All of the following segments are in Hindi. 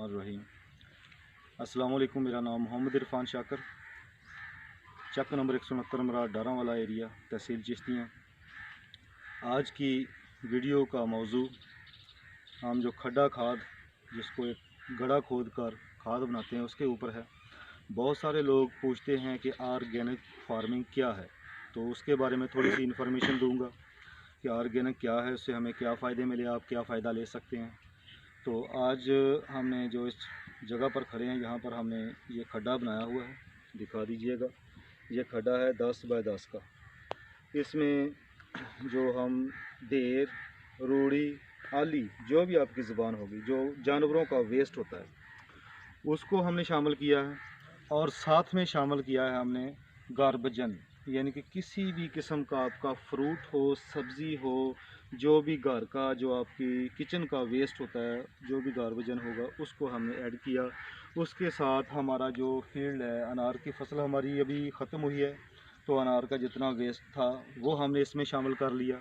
बिस्मिल्लाहिर्रहमानिर्रहीम। अस्सलाम वालेकुम। मेरा नाम मोहम्मद इरफान शाकर, चक नंबर 169 मराद डारावाला एरिया, तहसील चिश्तियाँ। आज की वीडियो का मौजू हम जो खड्डा खाद, जिसको एक गड्ढा खोद कर खाद बनाते हैं, उसके ऊपर है। बहुत सारे लोग पूछते हैं कि ऑर्गेनिक फार्मिंग क्या है, तो उसके बारे में थोड़ी सी इन्फॉर्मेशन दूंगा कि ऑर्गेनिक क्या है, उससे हमें क्या फ़ायदे मिले, आप क्या फ़ायदा ले सकते हैं। तो आज हमने जो इस जगह पर खड़े हैं, यहाँ पर हमने ये खड्डा बनाया हुआ है, दिखा दीजिएगा। ये खड्डा है 10 बाय 10 का। इसमें जो हम ढेर, रूड़ी, आली, जो भी आपकी ज़ुबान होगी, जो जानवरों का वेस्ट होता है, उसको हमने शामिल किया है। और साथ में शामिल किया है हमने गार्बेजन, यानी कि किसी भी किस्म का आपका फ्रूट हो, सब्ज़ी हो, जो भी घर का, जो आपकी किचन का वेस्ट होता है, जो भी गार्बेजन होगा, उसको हमने ऐड किया। उसके साथ हमारा जो फील्ड है, अनार की फसल हमारी अभी ख़त्म हुई है, तो अनार का जितना वेस्ट था वो हमने इसमें शामिल कर लिया।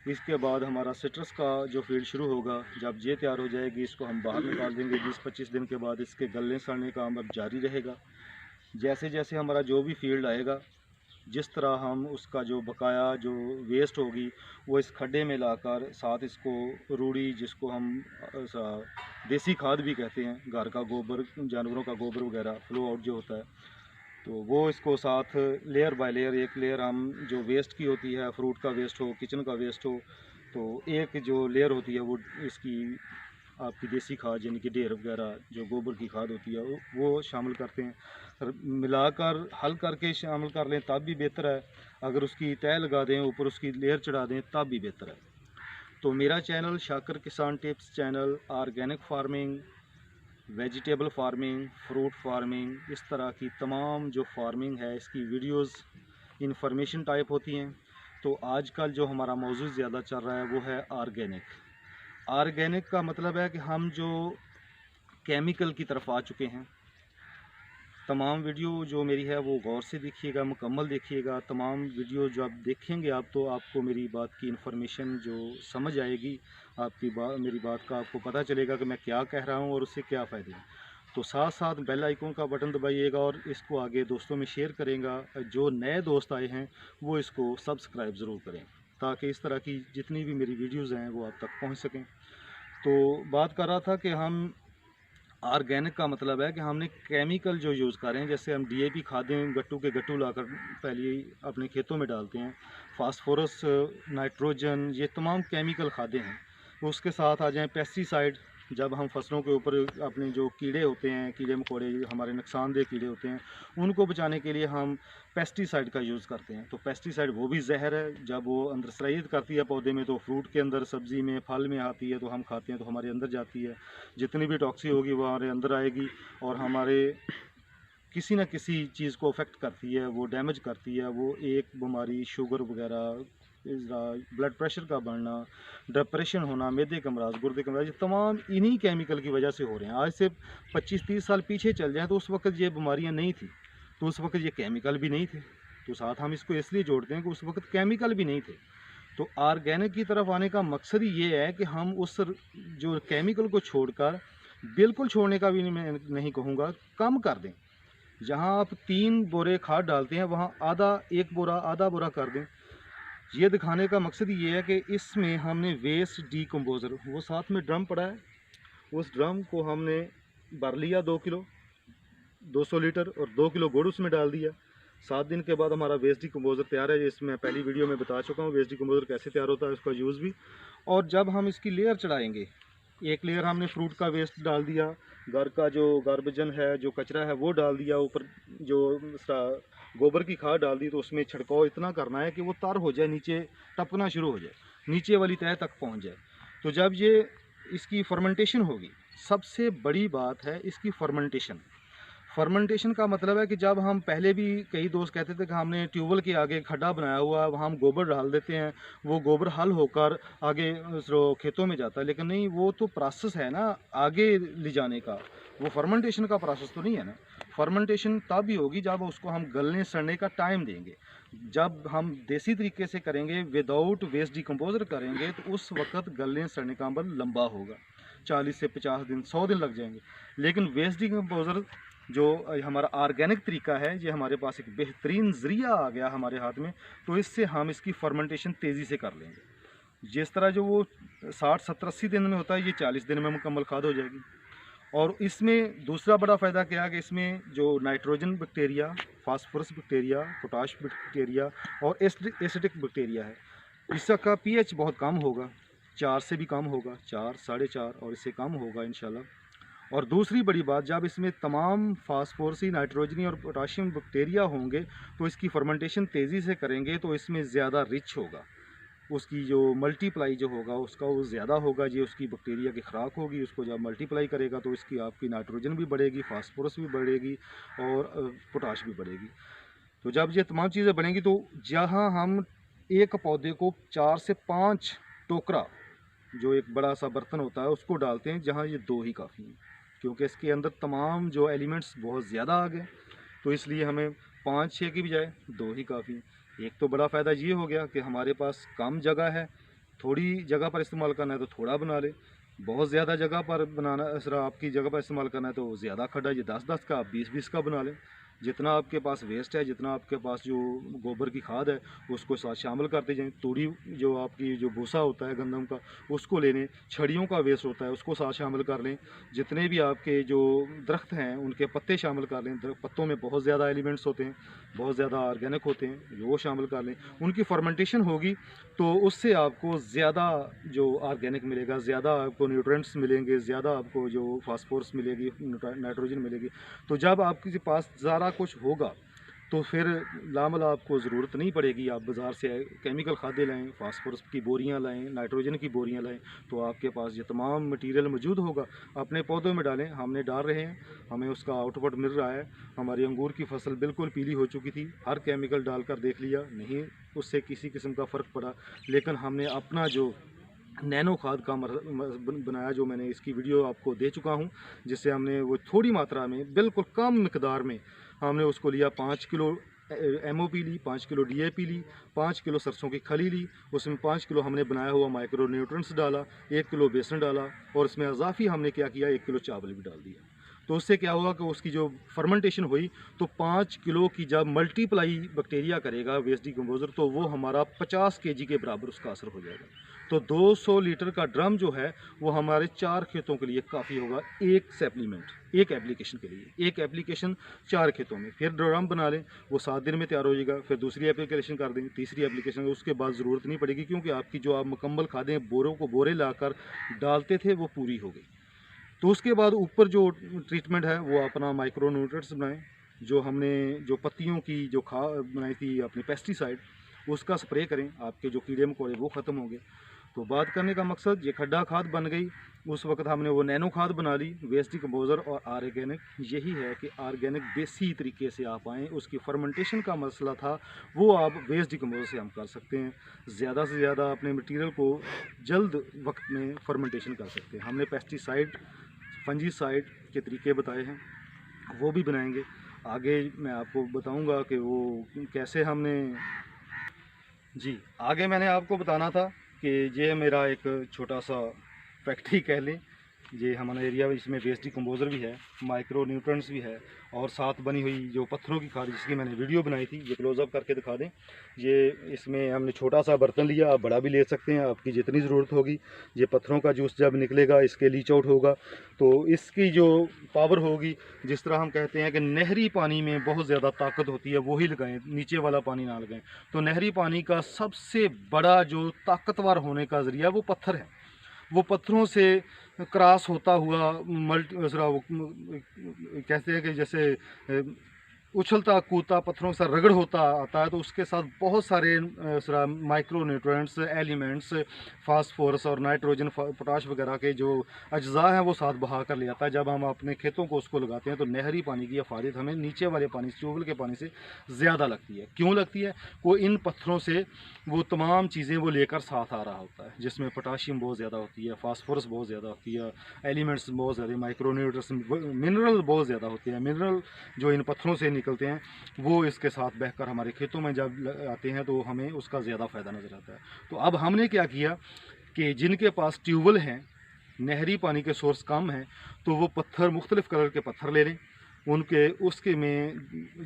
इसके बाद हमारा सिट्रस का जो फील्ड शुरू होगा, जब ये तैयार हो जाएगी, इसको हम बाहर निकाल देंगे। 20-25 दिन के बाद इसके गलने सड़ने का काम अब जारी रहेगा। जैसे जैसे हमारा जो भी फील्ड आएगा, जिस तरह हम उसका जो बकाया जो वेस्ट होगी, वो इस खड्डे में लाकर साथ इसको रूड़ी, जिसको हम देसी खाद भी कहते हैं, घर का गोबर, जानवरों का गोबर वगैरह फ्लो आउट जो होता है, तो वो इसको साथ लेयर बाय लेयर, एक लेयर हम जो वेस्ट की होती है, फ्रूट का वेस्ट हो, किचन का वेस्ट हो, तो एक जो लेयर होती है वो इसकी आपकी देसी खाद, यानी कि ढेर वगैरह जो गोबर की खाद होती है, वो शामिल करते हैं। और मिलाकर हल करके शामिल कर लें तब भी बेहतर है। अगर उसकी तह लगा दें, ऊपर उसकी लेयर चढ़ा दें, तब भी बेहतर है। तो मेरा चैनल शाकर किसान tips channel, organic farming, vegetable farming, fruit farming, इस तरह की तमाम जो फार्मिंग है, इसकी वीडियोस इन्फॉर्मेशन टाइप होती हैं। तो आजकल जो हमारा मौजू ज़्यादा चल रहा है वो है ऑर्गेनिक। ऑर्गेनिक का मतलब है कि हम जो केमिकल की तरफ आ चुके हैं। तमाम वीडियो जो मेरी है वो गौर से देखिएगा, मुकम्मल देखिएगा। तमाम वीडियो जो आप देखेंगे, आप तो आपको मेरी बात की इन्फॉर्मेशन जो समझ आएगी, आपकी बात, मेरी बात का आपको पता चलेगा कि मैं क्या कह रहा हूँ और उससे क्या फ़ायदे हैं। तो साथ साथ बेल आइकन का बटन दबाइएगा और इसको आगे दोस्तों में शेयर करेंगे। जो नए दोस्त आए हैं वो इसको सब्सक्राइब ज़रूर करें, ताकि इस तरह की जितनी भी मेरी वीडियोज़ हैं वो आप तक पहुँच सकें। तो बात कर रहा था कि हम ऑर्गेनिक का मतलब है कि हमने केमिकल जो यूज़ कर रहे हैं, जैसे हम डीएपी खादें गट्टू के गट्टू लाकर पहले अपने खेतों में डालते हैं, फास्फोरस, नाइट्रोजन, ये तमाम केमिकल खादें हैं। उसके साथ आ जाएं पेस्टिसाइड। जब हम फसलों के ऊपर अपने जो कीड़े होते हैं, कीड़े मकोड़े, हमारे नुकसानदेह कीड़े होते हैं, उनको बचाने के लिए हम पेस्टिसाइड का यूज़ करते हैं। तो पेस्टिसाइड वो भी जहर है। जब वो अंदर सराइत करती है पौधे में, तो फ्रूट के अंदर, सब्ज़ी में, फल में आती है, तो हम खाते हैं तो हमारे अंदर जाती है। जितनी भी टॉक्सी होगी वो हमारे अंदर आएगी और हमारे किसी न किसी चीज़ को अफेक्ट करती है, वो डैमेज करती है। वो एक बीमारी, शुगर वगैरह, ब्लड प्रेशर का बढ़ना, डिप्रेशन होना, मैदे का अमराज, गुर्दे का अमराज, ये तमाम इन्हीं केमिकल की वजह से हो रहे हैं। आज से 25-30 साल पीछे चल जाएँ तो उस वक्त ये बीमारियाँ नहीं थी, तो उस वक्त ये केमिकल भी नहीं थे। तो साथ हम इसको इसलिए जोड़ते हैं कि उस वक्त केमिकल भी नहीं थे। तो ऑर्गेनिक की तरफ आने का मकसद ही ये है कि हम उस जो केमिकल को छोड़कर, बिल्कुल छोड़ने का भी मैं नहीं कहूँगा, कम कर दें। जहाँ आप 3 बोरे खाद डालते हैं, वहाँ आधा, 1 बोरा, आधा बोरा कर दें। ये दिखाने का मकसद ये है कि इसमें हमने वेस्ट डीकम्पोज़र, वो साथ में ड्रम पड़ा है, उस ड्रम को हमने भर लिया 2 किलो, 200 लीटर, और 2 किलो गुड़ उसमें डाल दिया। 7 दिन के बाद हमारा वेस्ट डीकम्पोज़र तैयार है। इसमें पहली वीडियो में बता चुका हूँ वेस्ट डीकम्पोज़र कैसे तैयार होता है, उसका यूज़ भी। और जब हम इसकी लेयर चढ़ाएंगे, एक लेयर हमने फ्रूट का वेस्ट डाल दिया, घर का जो गार्बेजन है, जो कचरा है, वो डाल दिया, ऊपर जो गोबर की खाद डाल दी, तो उसमें छिड़काव इतना करना है कि वो तर हो जाए, नीचे टपकना शुरू हो जाए, नीचे वाली तह तक पहुंच जाए। तो जब ये इसकी फर्मेंटेशन होगी, सबसे बड़ी बात है इसकी फर्मेंटेशन। फर्मेंटेशन का मतलब है कि जब हम, पहले भी कई दोस्त कहते थे कि हमने ट्यूबवेल के आगे खड्डा बनाया हुआ, वहाँ हम गोबर डाल देते हैं, वो गोबर हल होकर आगे खेतों में जाता है। लेकिन नहीं, वो तो प्रोसेस है ना आगे ले जाने का, वो फर्मेंटेशन का प्रोसेस तो नहीं है ना। फर्मेंटेशन तब ही होगी जब उसको हम गलने सड़ने का टाइम देंगे। जब हम देसी तरीके से करेंगे, विदाउट वेस्ट डिकम्पोजर करेंगे, तो उस वक्त गलने सड़ने का अमल लंबा होगा। 40 से 50 दिन 100 दिन लग जाएंगे। लेकिन वेस्ट डिकम्पोज़र जो हमारा ऑर्गेनिक तरीका है, ये हमारे पास एक बेहतरीन ज़रिया आ गया हमारे हाथ में, तो इससे हम इसकी फर्मेंटेशन तेज़ी से कर लेंगे। जिस तरह जो वो 60, 70, 80 दिन में होता है, ये 40 दिन में मुकम्मल खाद हो जाएगी। और इसमें दूसरा बड़ा फ़ायदा क्या है कि इसमें जो nitrogen bacteria, phosphorus bacteria, potash bacteria और एसिडिक बैक्टीरिया है, इसका पीएच बहुत कम होगा, 4 से भी कम होगा, 4, 4.5 और इससे कम होगा इंशाल्लाह। और दूसरी बड़ी बात, जब इसमें तमाम फास्फोरसी, नाइट्रोजनी और पोटाशियम बैक्टीरिया होंगे तो इसकी फर्मेंटेशन तेज़ी से करेंगे तो इसमें ज़्यादा रिच होगा, उसकी जो मल्टीप्लाई जो होगा उसका वो ज़्यादा होगा, ये उसकी बैक्टीरिया की खुराक होगी। उसको जब मल्टीप्लाई करेगा तो इसकी आपकी नाइट्रोजन भी बढ़ेगी, फास्फोरस भी बढ़ेगी और पोटाश भी बढ़ेगी। तो जब ये तमाम चीज़ें बनेंगी तो जहाँ हम एक पौधे को 4 से 5 टोकरा, जो एक बड़ा सा बर्तन होता है, उसको डालते हैं, जहाँ ये 2 ही काफ़ी हैं, क्योंकि इसके अंदर तमाम जो एलिमेंट्स बहुत ज़्यादा आ गए, तो इसलिए हमें 5-6 की बजाय 2 ही काफ़ी। एक तो बड़ा फ़ायदा ये हो गया कि हमारे पास कम जगह है, थोड़ी जगह पर इस्तेमाल करना है तो थोड़ा बना ले, बहुत ज़्यादा जगह पर बनाना, इस तरह आपकी जगह पर इस्तेमाल करना है तो ज़्यादा खड्डा, ये 10-10 का, 20-20 का बना लें। जितना आपके पास वेस्ट है, जितना आपके पास जो गोबर की खाद है, उसको साथ शामिल करते जाएं। तूड़ी जो आपकी जो भूसा होता है गंदम का, उसको ले लें। छड़ियों का वेस्ट होता है, उसको साथ शामिल कर लें। जितने भी आपके जो दरख्त हैं उनके पत्ते शामिल कर लें। पत्तों में बहुत ज़्यादा एलिमेंट्स होते हैं, बहुत ज़्यादा ऑर्गेनिक होते हैं, वो शामिल कर लें। उनकी फर्मेंटेशन होगी तो उससे आपको ज़्यादा जो ऑर्गेनिक मिलेगा, ज़्यादा आपको न्यूट्रिएंट्स मिलेंगे, ज़्यादा आपको जो फास्फोरस मिलेगी, नाइट्रोजन मिलेगी। तो जब आपके पास ज़्यादा कुछ होगा तो फिर लामल आपको ज़रूरत नहीं पड़ेगी आप बाज़ार से केमिकल खादें लाएँ, फास्फोरस की बोरियां लाएँ, नाइट्रोजन की बोरियां लाएँ, तो आपके पास ये तमाम मटेरियल मौजूद होगा। अपने पौधों में डालें, हमने डाल रहे हैं, हमें उसका आउटपुट मिल रहा है। हमारी अंगूर की फसल बिल्कुल पीली हो चुकी थी, हर केमिकल डालकर देख लिया, नहीं उससे किसी किस्म का फ़र्क पड़ा। लेकिन हमने अपना जो नैनो खाद का बनाया, जो मैंने इसकी वीडियो आपको दे चुका हूं, जिससे हमने वो थोड़ी मात्रा में, बिल्कुल कम मिकदार में हमने उसको लिया। 5 किलो MOP ली, 5 किलो DAP ली, 5 किलो सरसों की खली ली, उसमें 5 किलो हमने बनाया हुआ माइक्रो न्यूट्रिएंट्स डाला, 1 किलो बेसन डाला और उसमें इजाफी हमने क्या किया, 1 किलो चावल भी डाल दिया। तो उससे क्या हुआ कि उसकी जो फर्मेंटेशन हुई तो 5 किलो की जब मल्टीप्लाई बैक्टीरिया करेगा वेस्ट डिकम्पोज़र, तो वो हमारा 50 kg के बराबर उसका असर हो जाएगा। तो 200 लीटर का ड्रम जो है वो हमारे 4 खेतों के लिए काफ़ी होगा, एक सप्लीमेंट, एक एप्लीकेशन के लिए, एक एप्लीकेशन 4 खेतों में। फिर ड्रम बना लें, वो 7 दिन में तैयार हो जाएगा। फिर दूसरी एप्लीकेशन कर दें, तीसरी एप्लीकेशन, उसके बाद ज़रूरत नहीं पड़ेगी, क्योंकि आपकी जो आप मुकम्मल खादें बोरों को बोरे लाकर डालते थे वो पूरी हो गई। तो उसके बाद ऊपर जो ट्रीटमेंट है वो अपना माइक्रो न्यूट्रिएंट्स बनाएं, जो हमने जो पत्तियों की जो बनाई थी अपनी पेस्टिसाइड, उसका स्प्रे करें, आपके जो कीड़े मकोड़े वो ख़त्म होंगे। तो बात करने का मकसद, ये खड्डा खाद बन गई, उस वक्त हमने वो नैनो खाद बना ली, वेस्ट डिकम्पोज़र और ऑर्गेनिक। यही है कि ऑर्गेनिक देसी तरीके से आप आएँ, उसकी फर्मेंटेशन का मसला था, वो आप वेस्ट डिकम्पोज़र से हम कर सकते हैं। ज़्यादा से ज़्यादा अपने मटीरियल को जल्द वक्त में फर्मेंटेशन कर सकते हैं। हमने पेस्टिसाइड, फंजीसाइड के तरीके बताए हैं, वो भी बनाएंगे आगे। मैं आपको बताऊंगा कि वो कैसे हमने जी आगे मैंने आपको बताना था कि ये मेरा एक छोटा सा फैक्ट्री कह लें, ये हमारा एरिया, इसमें वेस्ट डिकम्पोज़र भी है, माइक्रो न्यूट्रिएंट्स भी है, और साथ बनी हुई जो पत्थरों की खाद जिसकी मैंने वीडियो बनाई थी, ये क्लोज़अप करके दिखा दें। ये इसमें हमने छोटा सा बर्तन लिया, आप बड़ा भी ले सकते हैं, आपकी जितनी ज़रूरत होगी। ये पत्थरों का जूस जब निकलेगा, इसके लीच आउट होगा, तो इसकी जो पावर होगी, जिस तरह हम कहते हैं कि नहरी पानी में बहुत ज़्यादा ताकत होती है, वही लगाएं, नीचे वाला पानी ना लगाएं। तो नहरी पानी का सबसे बड़ा जो ताकतवर होने का ज़रिया वो पत्थर है। वो पत्थरों से क्रॉस होता हुआ वो कहते हैं कि जैसे उछलता कूदता पत्थरों से रगड़ होता आता है, तो उसके साथ बहुत सारे माइक्रो न्यूट्रिएंट्स, एलिमेंट्स, फास्फोरस और नाइट्रोजन, पोटाश वगैरह के जो अज्जा हैं वो साथ बहा कर ले आता है। जब हम अपने खेतों को उसको लगाते हैं तो नहरी पानी की अफादियत हमें नीचे वाले पानी, ट्यूबवेल के पानी से ज़्यादा लगती है। क्यों लगती है? वो इन पत्थरों से वो तमाम चीज़ें वो लेकर साथ आ रहा होता है, जिसमें पोटाशियम बहुत ज़्यादा होती है, फास्फोरस बहुत ज़्यादा होती है, एलिमेंट्स बहुत ज़्यादा, माइक्रो न्यूट्रिएंट्स, मिनरल बहुत ज़्यादा होते हैं। मिनरल जो इन पत्थरों से निकलते हैं वो इसके साथ बहकर हमारे खेतों में जब आते हैं तो हमें उसका ज़्यादा फ़ायदा नज़र आता है। तो अब हमने क्या किया कि जिनके पास ट्यूबवेल हैं नहरी पानी के सोर्स कम हैं तो वो पत्थर, मुख्तलिफ़ कलर के पत्थर ले लें। उनके उसके में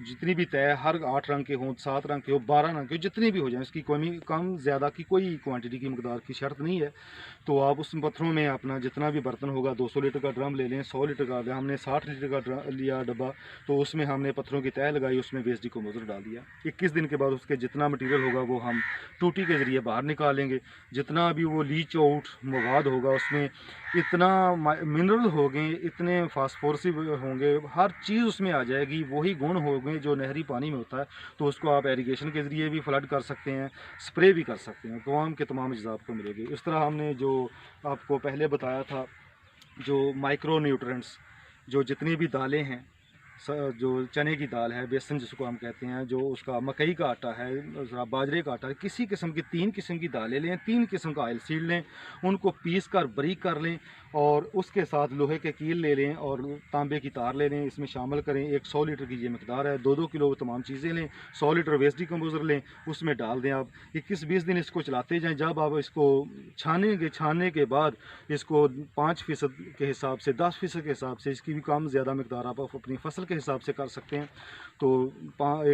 जितनी भी तय, हर 8 रंग के हों, 7 रंग के हो, 12 रंग के हो, जितने भी हो जाएँ, इसकी कोई कम ज़्यादा की कोई क्वांटिटी की मकदार की शर्त नहीं है। तो आप उस पत्थरों में अपना जितना भी बर्तन होगा, 200 लीटर का ड्रम ले लें, 100 लीटर का, हमने 60 लीटर का लिया डब्बा, तो उसमें हमने पत्थरों की तय लगाई, उसमें वेस्ट डिकम्पोज़र डाल दिया। 21 दिन के बाद उसके जितना मटीरियल होगा वो हम टूटी के ज़रिए बाहर निकालेंगे। जितना भी वो लीच आउट मवाद होगा उसमें इतना मिनरल होंगे, इतने फास्फोरसिव होंगे, हर चीज़ उसमें आ जाएगी, वही गुण होंगे जो नहरी पानी में होता है। तो उसको आप इरिगेशन के ज़रिए भी फ्लड कर सकते हैं, स्प्रे भी कर सकते हैं, तमाम के तमाम अज्जा आपको मिलेंगे। इस तरह हमने जो आपको पहले बताया था, जो माइक्रो न्यूट्रेंट्स, जो जितनी भी दालें हैं, जो चने की दाल है, बेसन जिसको हम कहते हैं, जो उसका मकई का आटा है, बाजरे का आटा है, किसी किस्म की 3 किस्म की दालें लें, 3 किस्म का ऑयल सीड लें, उनको पीस कर बारीक कर लें और उसके साथ लोहे के कील ले लें और तांबे की तार ले लें, इसमें शामिल करें। 100 लीटर की ये मकदार है, 2-2 किलो तमाम चीज़ें लें, 100 लीटर वेस्ट डिकम्पोज़र लें, उसमें डाल दें। आप 21-20 दिन इसको चलाते जाएँ। जब आप इसको छानने के बाद इसको 5% के हिसाब से, 10% के हिसाब से, इसकी भी कम ज़्यादा मकदार आप अपनी फसल के हिसाब से कर सकते हैं। तो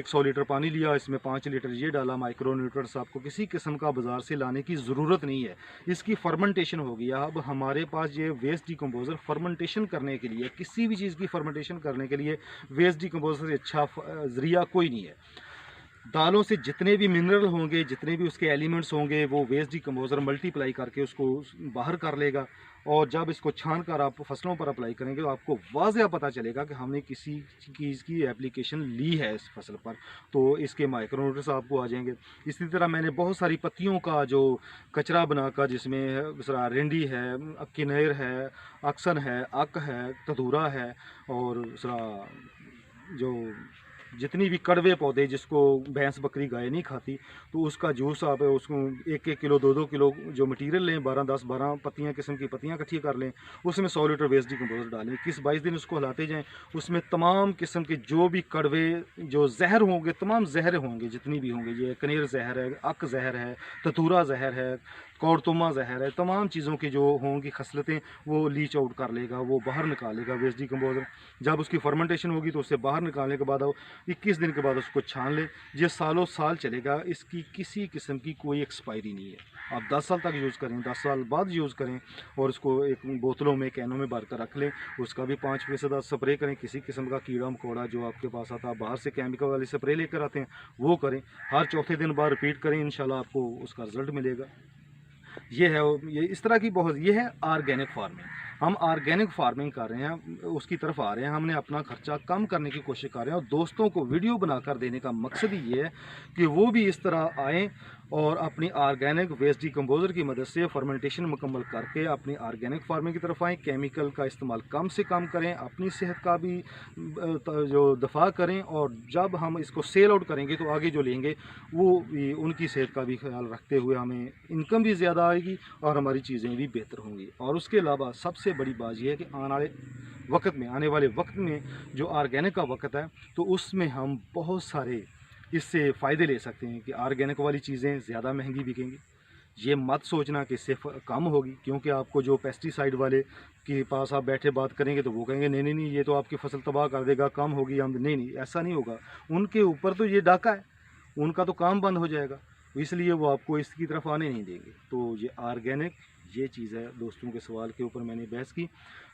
100 लीटर पानी लिया, इसमें 5 लीटर ये डाला माइक्रो न्यूट्रेंट्स। आपको किसी किस्म का बाज़ार से लाने की ज़रूरत नहीं है, इसकी फर्मेंटेशन होगी। अब हमारे पास ये वेस्ट डिकम्पोज़र फर्मेंटेशन करने के लिए, किसी भी चीज़ की फर्मेंटेशन करने के लिए वेस्ट डिकम्पोज़र से अच्छा ज़रिया कोई नहीं है। दालों से जितने भी मिनरल होंगे, जितने भी उसके एलिमेंट्स होंगे, वो वेस्ट डिकम्पोज़र मल्टीप्लाई करके उसको बाहर कर लेगा। और जब इसको छान कर आप फसलों पर अप्लाई करेंगे तो आपको वाज़ेह पता चलेगा कि हमने किसी चीज़ की एप्लीकेशन ली है इस फसल पर, तो इसके माइक्रोन्यूट्रिएंट्स आपको आ जाएंगे। इसी तरह मैंने बहुत सारी पत्तियों का जो कचरा बनाकर, जिसमें रिंडी है, किन्नर है, अक्सन है, अक है, तदूरा है और जो जितनी भी कड़वे पौधे जिसको भैंस बकरी गाय नहीं खाती, तो उसका जूस आप उसको 1-1 किलो 2-2 किलो जो मटीरियल लें, 10-12 पत्तियाँ, किस्म की पत्तियाँ इकट्ठी कर लें, उसमें 100 लीटर वेस्ट डिकम्पोज़र डालें। 21-22 दिन उसको हिलाते जाएँ, उसमें तमाम किस्म के जो भी कड़वे जो जहर होंगे, तमाम जहर होंगे जितनी भी होंगे, ये कनेर जहर है, अक जहर है, ततूरा जहर है, कौड़तुमा जहर है, तमाम चीज़ों की जो होंगी खसलतें वो लीच आउट कर लेगा, वो बाहर निकालेगा वेस्ट डिकम्पोज़र। जब उसकी फर्मेंटेशन होगी तो उससे बाहर निकालने के बाद 21 दिन के बाद उसको छान लें। ये सालों साल चलेगा, इसकी किसी किस्म की कोई एक्सपायरी नहीं है। आप 10 साल तक यूज़ करें, 10 साल बाद यूज़ करें और उसको एक बोतलों में, कैनों में भर कर रख लें। उसका भी 5% स्प्रे करें। किसी किस्म का कीड़ा मकोड़ा जो आपके पास आता है, बाहर से केमिकल वाली स्प्रे लेकर आते हैं, वो करें। हर चौथे दिन बाद रिपीट करें, इंशाल्लाह आपको उसका रिज़ल्ट मिलेगा। ये है, ये इस तरह की बहुत, ये है ऑर्गेनिक फार्मिंग। हम ऑर्गेनिक फार्मिंग कर रहे हैं, उसकी तरफ आ रहे हैं। हमने अपना खर्चा कम करने की कोशिश कर रहे हैं और दोस्तों को वीडियो बनाकर देने का मकसद ही ये है कि वो भी इस तरह आएँ और अपनी ऑर्गेनिक वेस्ट डिकम्पोज़र की मदद से फर्मेंटेशन मुकम्मल करके अपनी ऑर्गेनिक फार्मिंग की तरफ आएँ। केमिकल का इस्तेमाल कम से कम करें, अपनी सेहत का भी जो दफा करें, और जब हम इसको सेल आउट करेंगे तो आगे जो लेंगे वो भी उनकी सेहत का भी ख्याल रखते हुए हमें इनकम भी ज़्यादा आएगी और हमारी चीज़ें भी बेहतर होंगी। और उसके अलावा सबसे बड़ी बात यह है कि आने वाले वक्त में जो ऑर्गेनिक का वक्त है, तो उसमें हम बहुत सारे इससे फ़ायदे ले सकते हैं कि ऑर्गेनिक वाली चीज़ें ज़्यादा महंगी बिकेंगी। ये मत सोचना कि इससे कम होगी, क्योंकि आपको जो पेस्टिसाइड वाले के पास आप बैठे बात करेंगे तो वो कहेंगे नहीं नहीं नहीं, ये तो आपकी फसल तबाह कर देगा, कम होगी आमदनी। नहीं नहीं, ऐसा नहीं होगा। उनके ऊपर तो ये डाका है, उनका तो काम बंद हो जाएगा, इसलिए वो आपको इसकी तरफ आने नहीं देंगे। तो ये ऑर्गेनिक ये चीज़ है। दोस्तों के सवाल के ऊपर मैंने बहस की,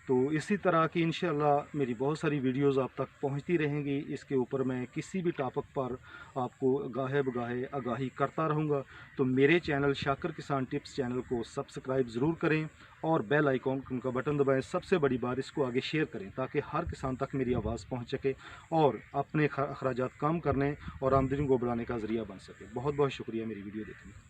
तो इसी तरह की इंशाअल्लाह मेरी बहुत सारी वीडियोस आप तक पहुंचती रहेंगी। इसके ऊपर मैं किसी भी टॉपिक पर आपको गाहे बगाहे आगाही करता रहूँगा। तो मेरे चैनल शाकिर किसान टिप्स चैनल को सब्सक्राइब ज़रूर करें और बेल आइकॉन का बटन दबाएं। सबसे बड़ी बात, इसको आगे शेयर करें ताकि हर किसान तक मेरी आवाज़ पहुँच सके और अपने अखराजात कम करने और आमदनी को बढ़ाने का ज़रिया बन सके। बहुत बहुत शुक्रिया मेरी वीडियो देखने का।